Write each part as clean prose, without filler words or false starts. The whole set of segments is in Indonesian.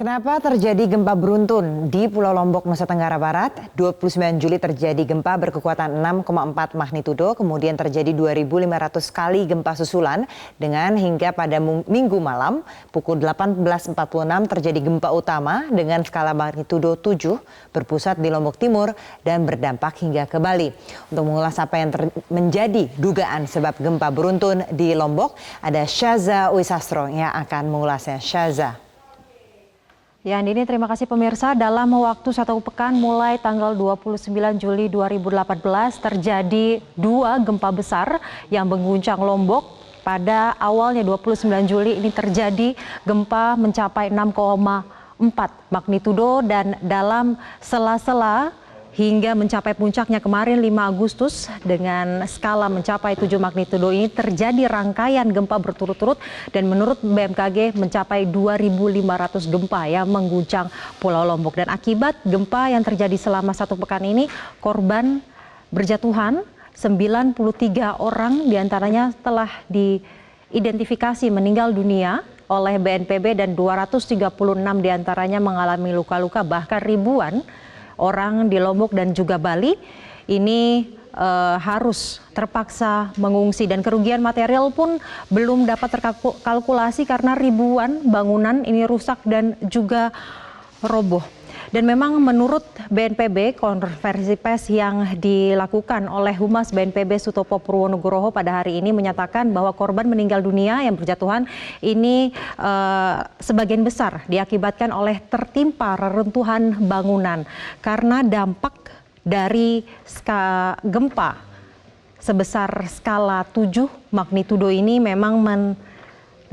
Kenapa terjadi gempa beruntun di Pulau Lombok, Nusa Tenggara Barat? 29 Juli terjadi gempa berkekuatan 6,4 magnitudo, kemudian terjadi 2.500 kali gempa susulan dengan hingga pada Minggu malam pukul 18.46 terjadi gempa utama dengan skala magnitudo 7 berpusat di Lombok Timur dan berdampak hingga ke Bali. Untuk mengulas apa yang menjadi dugaan sebab gempa beruntun di Lombok, ada Syaza Wisastro yang akan mengulasnya. Syaza. Ya, Andini, terima kasih pemirsa. Dalam waktu 1 pekan mulai tanggal 29 Juli 2018 terjadi 2 gempa besar yang mengguncang Lombok. Pada awalnya 29 Juli ini terjadi gempa mencapai 6,4 magnitudo dan dalam sela-sela hingga mencapai puncaknya kemarin 5 Agustus dengan skala mencapai 7 magnitudo ini terjadi rangkaian gempa berturut-turut dan menurut BMKG mencapai 2.500 gempa yang mengguncang Pulau Lombok. Dan akibat gempa yang terjadi selama 1 pekan ini korban berjatuhan 93 orang diantaranya telah diidentifikasi meninggal dunia oleh BNPB dan 236 diantaranya mengalami luka-luka, bahkan ribuan orang di Lombok dan juga Bali ini harus terpaksa mengungsi dan kerugian material pun belum dapat terkalkulasi karena ribuan bangunan ini rusak dan juga roboh. Dan memang menurut BNPB, konferensi pers yang dilakukan oleh Humas BNPB Sutopo Purwonugroho pada hari ini menyatakan bahwa korban meninggal dunia yang berjatuhan ini sebagian besar diakibatkan oleh tertimpa reruntuhan bangunan karena dampak dari gempa sebesar skala 7 magnitudo ini memang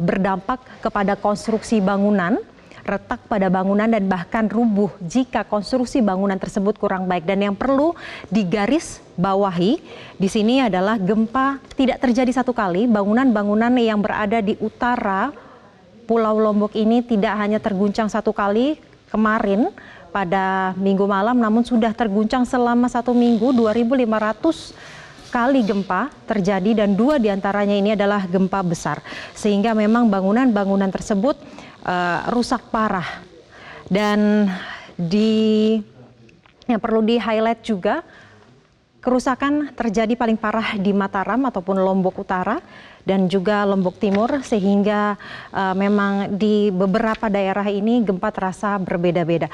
berdampak kepada konstruksi bangunan, retak pada bangunan dan bahkan rubuh jika konstruksi bangunan tersebut kurang baik. Dan yang perlu digaris bawahi di sini adalah gempa tidak terjadi satu kali. Bangunan-bangunan yang berada di utara Pulau Lombok ini tidak hanya terguncang satu kali kemarin pada Minggu malam, namun sudah terguncang selama 1 minggu. 2.500 kali gempa terjadi dan 2 diantaranya ini adalah gempa besar. Sehingga memang bangunan-bangunan tersebut rusak parah. Dan yang perlu di-highlight juga, kerusakan terjadi paling parah di Mataram ataupun Lombok Utara dan juga Lombok Timur, sehingga memang di beberapa daerah ini gempa terasa berbeda-beda.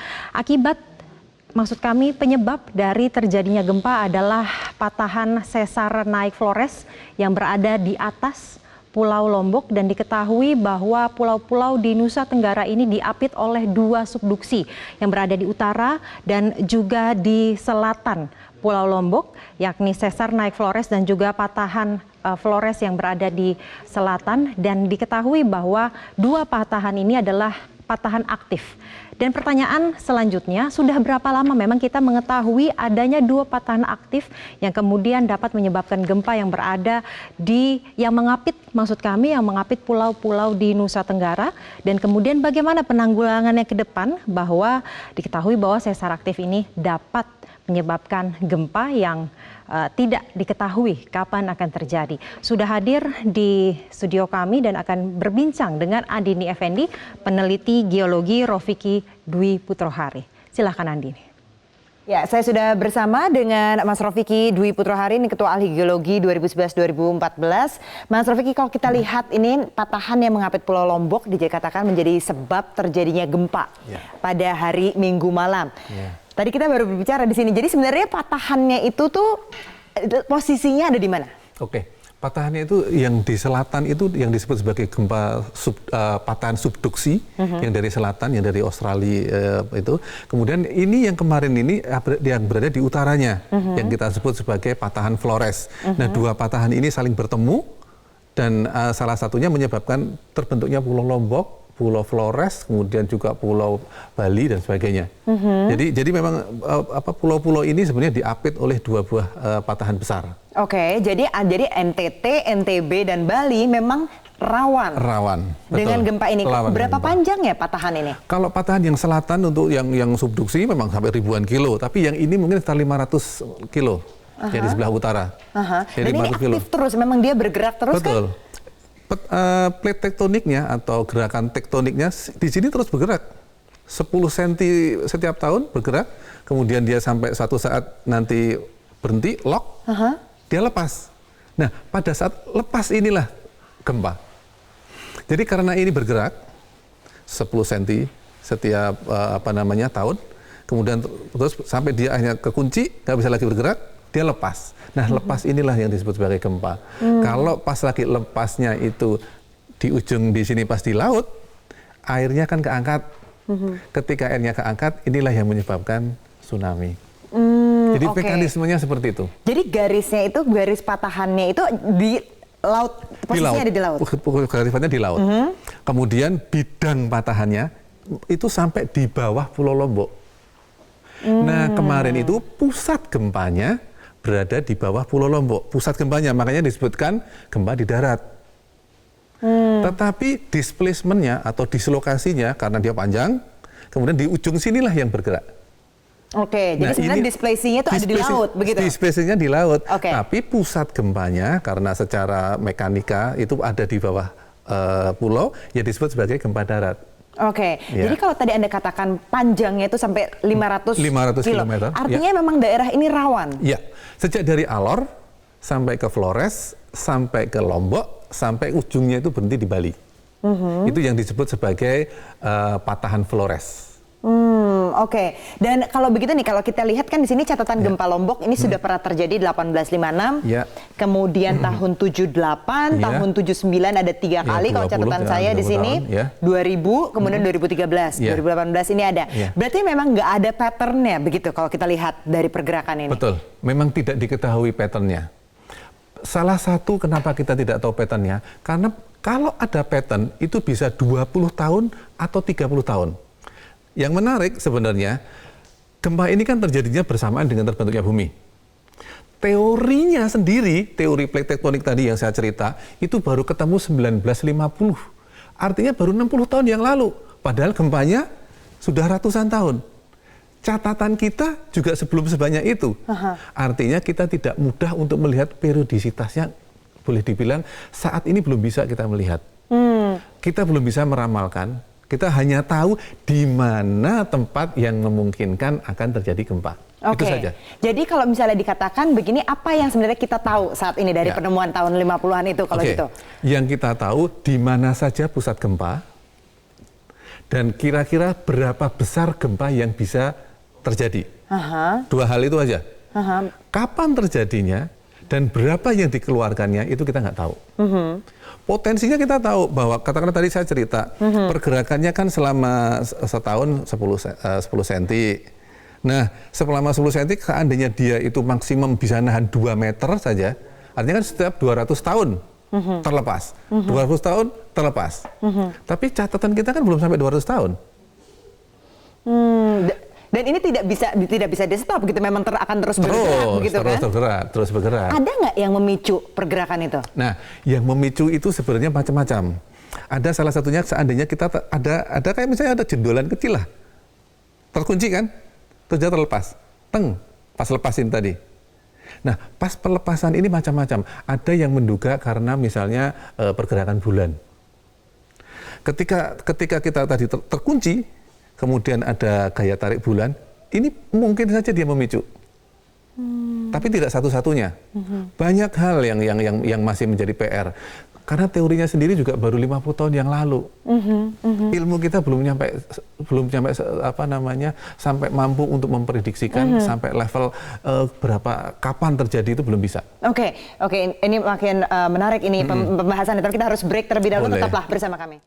Maksud kami penyebab dari terjadinya gempa adalah patahan sesar naik Flores yang berada di atas Pulau Lombok dan diketahui bahwa pulau-pulau di Nusa Tenggara ini diapit oleh 2 subduksi yang berada di utara dan juga di selatan Pulau Lombok, yakni sesar naik Flores dan juga patahan Flores yang berada di selatan, dan diketahui bahwa 2 patahan ini adalah patahan aktif. Dan pertanyaan selanjutnya, sudah berapa lama memang kita mengetahui adanya 2 patahan aktif yang kemudian dapat menyebabkan gempa yang berada yang mengapit pulau-pulau di Nusa Tenggara, dan kemudian bagaimana penanggulangannya ke depan, bahwa diketahui bahwa sesar aktif ini dapat menyebabkan gempa yang tidak diketahui kapan akan terjadi. Sudah hadir di studio kami dan akan berbincang dengan Andini Effendi, peneliti geologi Rofiki Dwi Putrohari. Silakan Andini. Ya, saya sudah bersama dengan Mas Rofiki Dwi Putrohari, ini Ketua Ahli Geologi 2011-2014. Mas Rofiki, kalau kita lihat ini patahan yang mengapit Pulau Lombok dikatakan menjadi sebab terjadinya gempa pada hari Minggu malam. Tadi kita baru berbicara di sini. Jadi sebenarnya patahannya itu tuh posisinya ada di mana? Oke, patahannya itu yang di selatan itu yang disebut sebagai gempa patahan subduksi yang dari selatan, yang dari Australia itu. Kemudian ini yang kemarin ini yang berada di utaranya yang kita sebut sebagai patahan Flores. Nah, 2 patahan ini saling bertemu dan salah satunya menyebabkan terbentuknya Pulau Lombok, Pulau Flores, kemudian juga Pulau Bali dan sebagainya. Jadi memang pulau-pulau ini sebenarnya diapit oleh 2 buah patahan besar. Oke, jadi NTT, NTB dan Bali memang rawan dengan gempa ini. Berapa panjang ya patahan ini? Kalau patahan yang selatan untuk yang subduksi memang sampai ribuan kilo, tapi yang ini mungkin sekitar 500 kilo. Yang di sebelah utara. Dan ini aktif terus, memang dia bergerak terus. Betul. Plate tektoniknya atau gerakan tektoniknya di sini terus bergerak. 10 cm setiap tahun bergerak, kemudian dia sampai suatu saat nanti berhenti, lock, dia lepas. Nah, pada saat lepas inilah gempa. Jadi karena ini bergerak 10 cm setiap tahun, kemudian terus sampai dia akhirnya kekunci, nggak bisa lagi bergerak, dia lepas. Nah, lepas inilah yang disebut sebagai gempa. Kalau pas lagi lepasnya itu di ujung di sini pas di laut, airnya kan keangkat. Ketika airnya keangkat, inilah yang menyebabkan tsunami. Jadi mekanismenya seperti itu. Jadi garisnya itu, garis patahannya itu di laut, posisinya ada di laut? Garis patahannya di laut. Kemudian bidang patahannya itu sampai di bawah Pulau Lombok. Nah, kemarin itu pusat gempanya berada di bawah Pulau Lombok. Pusat gempanya, makanya disebutkan gempa di darat. Tetapi displacementnya atau dislokasinya karena dia panjang, kemudian di ujung sinilah yang bergerak. Jadi sebenarnya displacing-nya itu ada di laut, begitu? Displacing-nya di laut, tapi pusat gempanya karena secara mekanika itu ada di bawah pulau, ya disebut sebagai gempa darat. Jadi kalau tadi Anda katakan panjangnya itu sampai 500 kilometer, artinya memang daerah ini rawan? Ya, sejak dari Alor sampai ke Flores, sampai ke Lombok, sampai ujungnya itu berhenti di Bali. Itu yang disebut sebagai patahan Flores. Dan kalau begitu nih, kalau kita lihat kan di sini catatan gempa Lombok ini sudah pernah terjadi 1856, kemudian tahun 78, tahun 79 ada 3 kali kalau catatan saya di sini, 2000, kemudian 2013, 2018 ini ada. Berarti memang nggak ada patternnya begitu kalau kita lihat dari pergerakan ini. Betul, memang tidak diketahui patternnya. Salah satu kenapa kita tidak tahu patternnya, karena kalau ada pattern itu bisa 20 tahun atau 30 tahun. Yang menarik sebenarnya, gempa ini kan terjadinya bersamaan dengan terbentuknya bumi. Teorinya sendiri, teori plate tektonik tadi yang saya cerita, itu baru ketemu 1950. Artinya baru 60 tahun yang lalu. Padahal gempanya sudah ratusan tahun. Catatan kita juga sebelum sebanyak itu. Artinya kita tidak mudah untuk melihat periodisitasnya. Boleh dibilang saat ini belum bisa kita melihat. Kita belum bisa meramalkan. Kita hanya tahu di mana tempat yang memungkinkan akan terjadi gempa. Itu saja. Jadi kalau misalnya dikatakan begini, apa yang sebenarnya kita tahu saat ini dari penemuan tahun 50-an itu kalau gitu? Yang kita tahu di mana saja pusat gempa dan kira-kira berapa besar gempa yang bisa terjadi. Dua hal itu aja. Kapan terjadinya dan berapa yang dikeluarkannya itu kita nggak tahu. Potensinya kita tahu bahwa katakanlah tadi saya cerita pergerakannya kan selama setahun 10 cm. Nah, selama 10 cm seandainya dia itu maksimum bisa nahan 2 meter saja, artinya kan setiap 200 tahun terlepas. 200 tahun terlepas. Tapi catatan kita kan belum sampai 200 tahun. Dan ini tidak bisa di-stop gitu, memang akan terus bergerak begitu kan? Terus bergerak. Ada nggak yang memicu pergerakan itu? Nah, yang memicu itu sebenarnya macam-macam. Ada salah satunya seandainya kita ada kayak misalnya ada jendolan kecil lah. Terkunci kan? Terus dia terlepas. Pas lepasin tadi. Nah, pas pelepasan ini macam-macam. Ada yang menduga karena misalnya pergerakan bulan. Ketika kita tadi terkunci, kemudian ada gaya tarik bulan, ini mungkin saja dia memicu. Tapi tidak satu-satunya. Banyak hal yang masih menjadi PR. Karena teorinya sendiri juga baru 50 tahun yang lalu. Ilmu kita belum nyampe sampai mampu untuk memprediksikan sampai level kapan terjadi itu belum bisa. Oke, ini makin menarik ini pembahasan. Tapi kita harus break terlebih dahulu. Tetaplah bersama kami.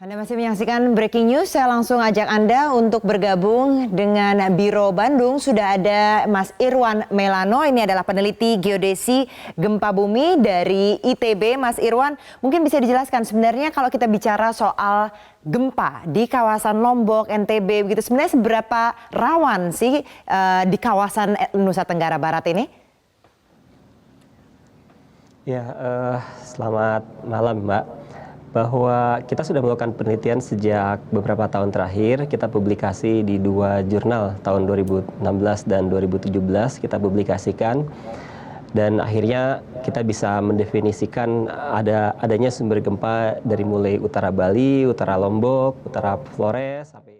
Anda masih menyaksikan Breaking News, saya langsung ajak Anda untuk bergabung dengan Biro Bandung. Sudah ada Mas Irwan Melano, ini adalah peneliti geodesi gempa bumi dari ITB. Mas Irwan, mungkin bisa dijelaskan sebenarnya kalau kita bicara soal gempa di kawasan Lombok, NTB, begitu sebenarnya seberapa rawan sih di kawasan Nusa Tenggara Barat ini? Ya, selamat malam Mbak. Bahwa kita sudah melakukan penelitian sejak beberapa tahun terakhir. Kita publikasi di 2 jurnal tahun 2016 dan 2017 kita publikasikan, dan akhirnya kita bisa mendefinisikan adanya sumber gempa dari mulai utara Bali, utara Lombok, utara Flores sampai